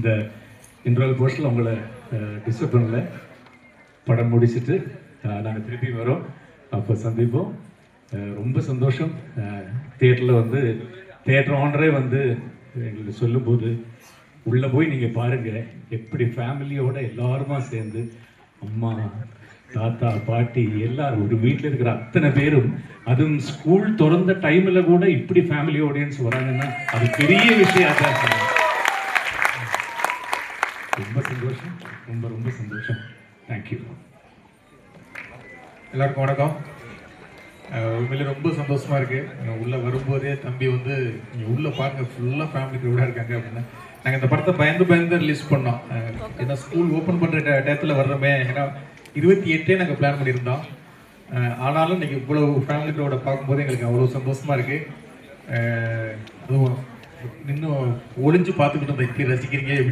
இந்த இன்டர்வல் போர்ஷனில் உங்களை டிஸ்டர்ப் பண்ணல. படம் முடிச்சுட்டு நாங்கள் திருப்பி வரோம், அப்போ சந்திப்போம். ரொம்ப சந்தோஷம். தியேட்டரில் வந்து தியேட்டர் ஓனரே வந்து எங்களுக்கு சொல்லும்போது உள்ளே போய் நீங்கள் பாருங்கள், எப்படி ஃபேமிலியோடு எல்லாருமா சேர்ந்து அம்மா தாத்தா பாட்டி எல்லாரும் ஒரு வீட்டில் இருக்கிற அத்தனை பேரும், அதுவும் ஸ்கூல் திறந்த டைமில் கூட இப்படி ஃபேமிலி ஆடியன்ஸ் வராங்கன்னா அது பெரிய விஷயம் தான். ரொம்ப சந்தோஷம், ரொம்ப ரொம்ப சந்தோஷம். தேங்க்யூ. எல்லாருக்கும் வணக்கம். உண்மையிலே ரொம்ப சந்தோஷமா இருக்கு. உள்ள வரும்போதே தம்பி வந்து நீங்க உள்ள பாருங்க, ஃபுல்லா ஃபேமிலி க்ரௌடா இருக்காங்க அப்படின்னா, நாங்கள் இந்த படத்தை பயந்து ரிலீஸ் பண்ணோம். ஏன்னா ஸ்கூல் ஓப்பன் பண்ற டயத்தில் வர்றோமே, ஏன்னா 28 நாங்கள் பிளான் பண்ணியிருந்தோம். ஆனாலும் இன்னைக்கு இவ்வளவு ஃபேமிலி க்ரௌட பார்க்கும்போது எங்களுக்கு அவ்வளோ சந்தோஷமா இருக்கு. அதுவும் இன்னும் ஒளிஞ்சு பார்த்துக்கிட்டு ரசிக்கிறீங்க.